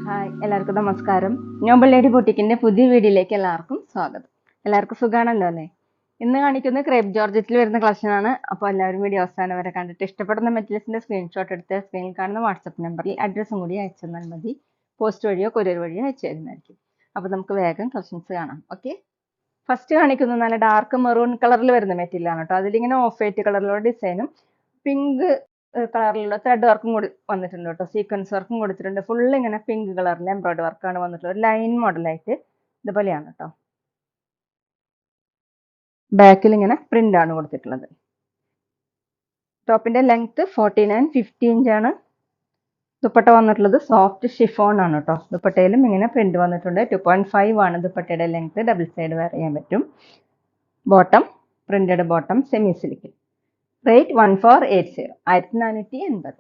Hi, എല്ലാവർക്കും നമസ്കാരം. Nobel lady ബൊട്ടിക്കിന്റെ പുതിയ വീഡിയോയിലേക്ക് എല്ലാവർക്കും സ്വാഗതം. എല്ലാവർക്കും സുഖാണല്ലോ അല്ലേ? ഇന്ന് കാണിക്കുന്നത് ക്രേപ്പ് ജോർജറ്റിൽ വരുന്ന കളക്ഷൻ ആണ്. അപ്പോൾ എല്ലാവരും വീഡിയോ അവസാനം വരെ കണ്ടിട്ട് ഇഷ്ടപ്പെടുന്ന മെറ്റീരിയൽസിന്റെ സ്ക്രീൻഷോട്ട് എടുത്ത് സ്ക്രീനിൽ കാണുന്ന വാട്സപ്പ് നമ്പറിൽ അഡ്രസ്സും കൂടി അയച്ചു തന്നാൽ മതി. പോസ്റ്റ് വഴിയോ കൊറിയർ വഴിയോ അയച്ചു തരുന്നതായിരിക്കും. അപ്പോൾ നമുക്ക് വേഗം കളക്ഷൻസ് കാണാം. ഓക്കെ, ഫസ്റ്റ് കാണിക്കുന്നത് നല്ല ഡാർക്ക് മെറൂൺ കളറിൽ വരുന്ന മെറ്റീരിയൽ ആണ് കേട്ടോ. അതിലിങ്ങനെ ഓഫ് വൈറ്റ് കളറിലുള്ള ഡിസൈനും പിങ്ക് കളറിലുള്ള ത്രെഡ് വർക്കും കൂടി വന്നിട്ടുണ്ട് കേട്ടോ. സീക്വൻസ് വർക്കും കൊടുത്തിട്ടുണ്ട്. ഫുൾ ഇങ്ങനെ പിങ്ക് കളറിൽ എംബ്രോയിഡറി വർക്കാണ് വന്നിട്ടുള്ളത്. ഒരു ലൈൻ മോഡലായിട്ട് ഇതുപോലെയാണ് കേട്ടോ. ബാക്കിൽ ഇങ്ങനെ പ്രിന്റ് ആണ് കൊടുത്തിട്ടുള്ളത്. ടോപ്പിന്റെ ലെങ്ത് 49-50 ഇഞ്ചാണ്. ദുപ്പട്ട വന്നിട്ടുള്ളത് സോഫ്റ്റ് ഷിഫോൺ ആണ് കേട്ടോ. ദുപ്പട്ടയിലും ഇങ്ങനെ പ്രിന്റ് വന്നിട്ടുണ്ട്. 2.5 ആണ് ദുപ്പട്ടയുടെ ലെങ്ത്. ഡബിൾ സൈഡ് വെയർ ചെയ്യാൻ പറ്റും. ബോട്ടം പ്രിന്റഡ് ബോട്ടം സെമി സിലിക്കിൽ. റേറ്റ് 1480, 1480.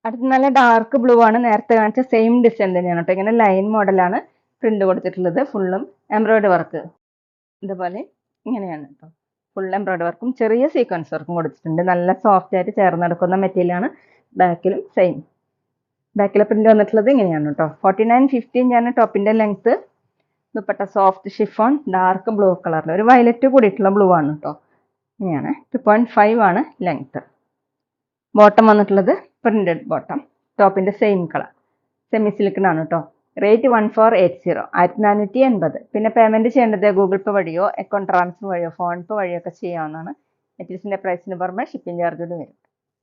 അടുത്ത നല്ല ഡാർക്ക് ബ്ലൂ ആണ്. നേരത്തെ കാണിച്ച സെയിം ഡിസൈൻ തന്നെയാണ് കേട്ടോ. ഇങ്ങനെ ലൈൻ മോഡലാണ് പ്രിന്റ് കൊടുത്തിട്ടുള്ളത്. ഫുള്ളും എംബ്രോയിഡറി വർക്ക് ഇതുപോലെ ഇങ്ങനെയാണ് കേട്ടോ. ഫുൾ എംബ്രോയിഡറി വർക്കും ചെറിയ സീക്വൻസ് വർക്കും കൊടുത്തിട്ടുണ്ട്. നല്ല സോഫ്റ്റ് ആയിട്ട് ചേർന്ന് നടക്കുന്ന മെറ്റീരിയലാണ്. ബാക്കിലും സെയിം. ബാക്കിലെ പ്രിന്റ് വന്നിട്ടുള്ളത് ഇങ്ങനെയാണ് കേട്ടോ. 49-50 ഇഞ്ചാണ് ടോപ്പിന്റെ length. Dupatta soft chiffon dark blue കളറിൽ ഒരു വയലറ്റ് കൂടിയിട്ടുള്ള ബ്ലൂ ആണ് കേട്ടോ. ഇങ്ങനെയാണ്. 2.5 ആണ് ലെങ്ത്. ബോട്ടം വന്നിട്ടുള്ളത് പ്രിന്റഡ് ബോട്ടം. ടോപ്പിന്റെ സെയിം കളർ സെമി സിലിക്കിനാണ് കേട്ടോ. റേറ്റ് 1480, 1480. പിന്നെ പേയ്മെന്റ് ചെയ്യേണ്ടത് ഗൂഗിൾ പേ വഴിയോ അക്കൗണ്ട് ട്രാൻസ്ഫർ വഴിയോ ഫോൺ പേ വഴിയോ ഒക്കെ ചെയ്യാവുന്നതാണ്. മെറ്റീരിയൽസിന്റെ പ്രൈസിന് പുറമെ ഷിപ്പിംഗ് ചാർജോട് വരും.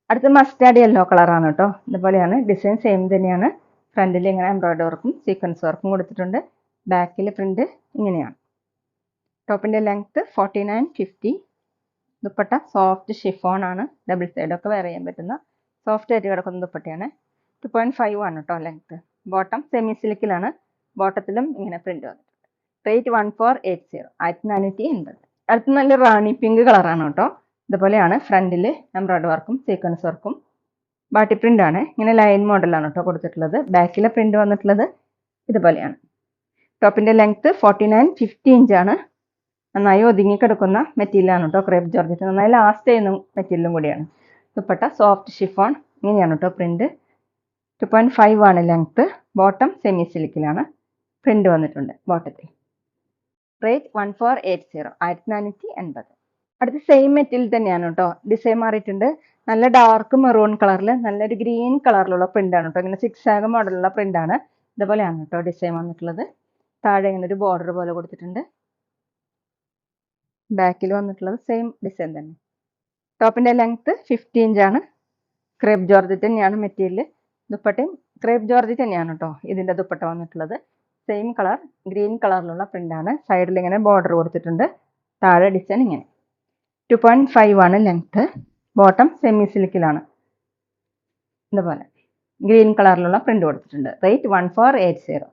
അടുത്ത മസ്റ്റാർഡ് യെല്ലോ കളറാണ് കേട്ടോ. ഇതുപോലെയാണ് ഡിസൈൻ സെയിം തന്നെയാണ്. ഫ്രണ്ടിൽ ഇങ്ങനെ എംബ്രോയിഡറി വർക്കും സീക്വൻസ് വർക്കും കൊടുത്തിട്ടുണ്ട്. ബാക്കിൽ പ്രിന്റ് ഇങ്ങനെയാണ്. ടോപ്പിന്റെ ലെങ്ത് 49-50. ദുപ്പട്ട സോഫ്റ്റ് ഷിഫോൺ ആണ്. ഡബിൾ സൈഡൊക്കെ വെയർ ചെയ്യാൻ പറ്റുന്ന സോഫ്റ്റ് ആയിട്ട് കിടക്കുന്ന ദുപ്പട്ടയാണ്. 2.5 ആണ് കേട്ടോ ലെങ്ത്. ബോട്ടം സെമി സിലിക്കിലാണ്. ബോട്ടത്തിലും ഇങ്ങനെ പ്രിന്റ് വന്നിട്ടുണ്ട്. റേറ്റ് 1480, 1480. അടുത്ത നല്ല റാണി പിങ്ക് കളറാണ് കേട്ടോ. ഇതുപോലെയാണ് ഫ്രണ്ടിൽ എംബ്രോയിഡറി വർക്കും സീക്വൻസ് വർക്കും ബാട്ടി പ്രിന്റ് ആണ്. ഇങ്ങനെ ലൈൻ മോഡലാണ് കേട്ടോ കൊടുത്തിട്ടുള്ളത്. ബാക്കിലെ പ്രിന്റ് വന്നിട്ടുള്ളത് ഇതുപോലെയാണ്. ടോപ്പിന്റെ ലെങ്ത് 49-50 ഇഞ്ചാണ്. നന്നായി ഒതുങ്ങിക്കിടക്കുന്ന മെറ്റീരിയലാണ് കേട്ടോ. ക്രേപ്പ് ജോർജറ്റ് നന്നായി ലാസ്റ്റ് ചെയ്യുന്ന മെറ്റീരിയലും കൂടിയാണ്. ദുപ്പട്ട സോഫ്റ്റ് ഷിഫോൺ ഇങ്ങനെയാണ് കേട്ടോ പ്രിന്റ്. 2.5 ആണ് ലെങ്ത്. ബോട്ടം സെമി സിലിക്കിലാണ് പ്രിന്റ് വന്നിട്ടുണ്ട് ബോട്ടത്തിൽ. റേറ്റ് 1480, 1480. അടുത്ത സെയിം മെറ്റീരിയൽ തന്നെയാണ് കേട്ടോ. ഡിസൈൻ മാറിയിട്ടുണ്ട്. നല്ല ഡാർക്ക് മെറൂൺ കളറിൽ നല്ലൊരു ഗ്രീൻ കളറിലുള്ള പ്രിന്റ് ആണ് കേട്ടോ. ഇങ്ങനെ 6 മോഡലുള്ള പ്രിന്റ് ആണ്. ഇതുപോലെയാണ് കേട്ടോ ഡിസൈൻ വന്നിട്ടുള്ളത്. താഴെ ഇങ്ങനെ ഒരു ബോർഡർ പോലെ കൊടുത്തിട്ടുണ്ട്. ബാക്കിൽ വന്നിട്ടുള്ളത് സെയിം ഡിസൈൻ തന്നെ. ടോപ്പിന്റെ ലെങ്ത് 50 ഇഞ്ചാണ്. ക്രേപ്പ് ജോർജറ്റ് തന്നെയാണ് മെറ്റീരിയൽ. ദുപ്പട്ടയും ക്രേപ്പ് ജോർജറ്റ് തന്നെയാണ് കേട്ടോ ഇതിന്റെ ദുപ്പട്ട വന്നിട്ടുള്ളത്. സെയിം കളർ ഗ്രീൻ കളറിലുള്ള പ്രിന്റ് ആണ്. സൈഡിൽ ഇങ്ങനെ ബോർഡർ കൊടുത്തിട്ടുണ്ട്. താഴെ ഡിസൈൻ ഇങ്ങനെ. 2.5 ആണ് ലെങ്ത്. Bottom semi സിലിക്കിലാണ്. ഇതുപോലെ ഗ്രീൻ കളറിലുള്ള പ്രിന്റ് കൊടുത്തിട്ടുണ്ട്. റേറ്റ് 1480,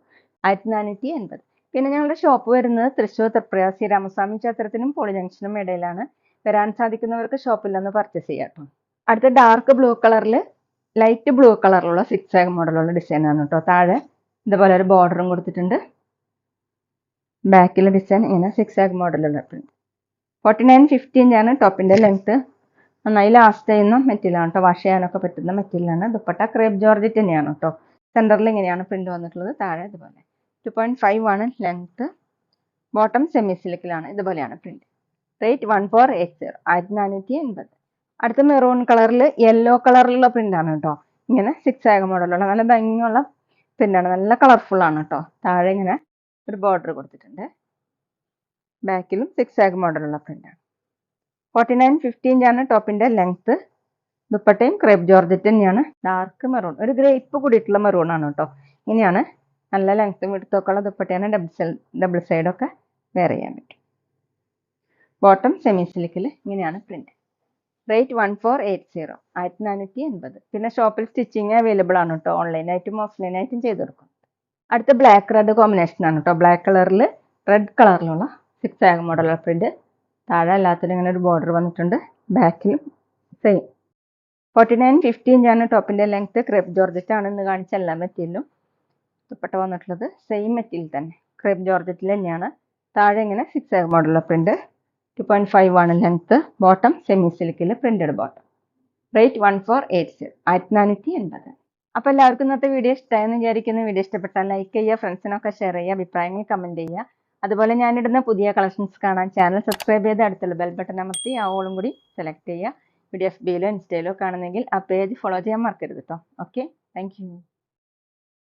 1480. പിന്നെ ഞങ്ങളുടെ ഷോപ്പ് വരുന്നത് തൃശ്ശൂർ തൃപ്രയാർ ശ്രീരാമസ്വാമി ക്ഷേത്രത്തിനും പോളി ജംഗ്ഷനും ഇടയിലാണ്. വരാൻ സാധിക്കുന്നവർക്ക് ഷോപ്പിൽ നിന്ന് പർച്ചേസ് ചെയ്യാം കേട്ടോ. അടുത്ത ഡാർക്ക് ബ്ലൂ കളറിൽ ലൈറ്റ് ബ്ലൂ കളറിലുള്ള 6 മോഡലുള്ള ഡിസൈൻ ആണ് കേട്ടോ. താഴെ ഇതുപോലെ ഒരു ബോർഡറും കൊടുത്തിട്ടുണ്ട്. ബാക്കിലെ ഡിസൈൻ ഇങ്ങനെ 6 മോഡലുള്ള പ്രിന്റ്. 49-50 ഇഞ്ചാണ് ടോപ്പിന്റെ ലെങ്ത്. നന്നായി ലാസ്റ്റ് ചെയ്യുന്ന മെറ്റീരിയലാണ് കേട്ടോ. വാഷ് ചെയ്യാനൊക്കെ പറ്റുന്ന മെറ്റീരിയലാണ്. ദുപ്പട്ട ക്രേപ്പ് ജോർജറ്റ് തന്നെയാണ് കേട്ടോ. സെന്ററിൽ ഇങ്ങനെയാണ് പ്രിന്റ് വന്നിട്ടുള്ളത്. താഴെ ഇതുപോലെ 2.5 ആണ് ലെങ്ത്. Bottom semi സിലിക്കിലാണ്. ഇതുപോലെയാണ് പ്രിന്റ്. റേറ്റ് 1480, 1480. അടുത്ത മെറൂൺ കളറിൽ യെല്ലോ കളറിലുള്ള പ്രിന്റ് ആണ് കേട്ടോ. ഇങ്ങനെ 6 മോഡലുള്ള നല്ല ഭംഗിയുള്ള പ്രിന്റ് ആണ്. നല്ല കളർഫുൾ ആണ് കേട്ടോ. താഴെ ഇങ്ങനെ ഒരു ബോർഡർ കൊടുത്തിട്ടുണ്ട്. ബാക്കിലും 6 മോഡലുള്ള പ്രിന്റ് ആണ്. 49-50 ഇഞ്ചാണ് ടോപ്പിന്റെ ലെങ്ത്. ദുപ്പട്ടയും ക്രേപ്പ് ജോർജറ്റ് തന്നെയാണ്. ഡാർക്ക് മെറൂൺ ഒരു ഗ്രേപ്പ് കൂടിയിട്ടുള്ള മെറൂൺ ആണ് കേട്ടോ. ഇങ്ങനെയാണ് നല്ല ലെങ്ത്തും എടുത്തൊക്കെയുള്ള ദുപ്പട്ടയാണ്. ഡബിൾ സൈഡൊക്കെ വെയർ ചെയ്യാൻ പറ്റും. ബോട്ടം സെമി സിലിക്കിൽ ഇങ്ങനെയാണ് പ്രിന്റ്. റേറ്റ് 1480, 1480. പിന്നെ ഷോപ്പിൽ സ്റ്റിച്ചിങ് അവൈലബിൾ ആണ് കേട്ടോ. ഓൺലൈനായിട്ടും ഓഫ്ലൈനായിട്ടും ചെയ്ത് കൊടുക്കും. അടുത്ത ബ്ലാക്ക് റെഡ് കോമ്പിനേഷൻ ആണ് കേട്ടോ. ബ്ലാക്ക് കളറിൽ റെഡ് കളറിലുള്ള 6 മോഡലുള്ള പ്രിന്റ്. താഴെ അല്ലാത്തതിൽ ഇങ്ങനെ ഒരു ബോർഡർ വന്നിട്ടുണ്ട്. ബാക്കിലും സെയിം. 49-50 ഇഞ്ചാണ് ടോപ്പിന്റെ ലെങ്ത്. ക്രേപ്പ് ജോർജറ്റ് ആണ് ഇന്ന് കാണിച്ച എല്ലാ മെറ്റീരിയലും. ദുപ്പട്ട വന്നിട്ടുള്ളത് സെയിം മെറ്റീരിയൽ തന്നെ ക്രേപ്പ് ജോർജറ്റിൽ തന്നെയാണ്. താഴെ ഇങ്ങനെ 6 മോഡലുള്ള പ്രിന്റ്. 2.5 ആണ് ലെങ്ത്. ബോട്ടം സെമി സിലിക്കിൽ പ്രിന്റഡ് ബോട്ടം. റേറ്റ് 1480, 1480. അപ്പോൾ എല്ലാവർക്കും ഇന്നത്തെ വീഡിയോ ഇഷ്ടമായെന്ന് വിചാരിക്കുന്നു. വീഡിയോ ഇഷ്ടപ്പെട്ടാൽ ലൈക്ക് ചെയ്യുക, ഫ്രണ്ട്സിനൊക്കെ ഷെയർ ചെയ്യുക, അഭിപ്രായങ്ങൾ കമൻറ്റ് ചെയ്യുക. അതുപോലെ ഞാനിടുന്ന പുതിയ കളക്ഷൻസ് കാണാൻ ചാനൽ സബ്സ്ക്രൈബ് ചെയ്ത് അടുത്തുള്ള ബെൽ ബട്ടൺ അമർത്തി ആ ഓളും കൂടി സെലക്ട് ചെയ്യുക. വീഡിയോ FBയിലോ ഇൻസ്റ്റയിലോ കാണുന്നെങ്കിൽ ആ പേജ് ഫോളോ ചെയ്യാൻ മറക്കരുത് കേട്ടോ. Okay, thank you.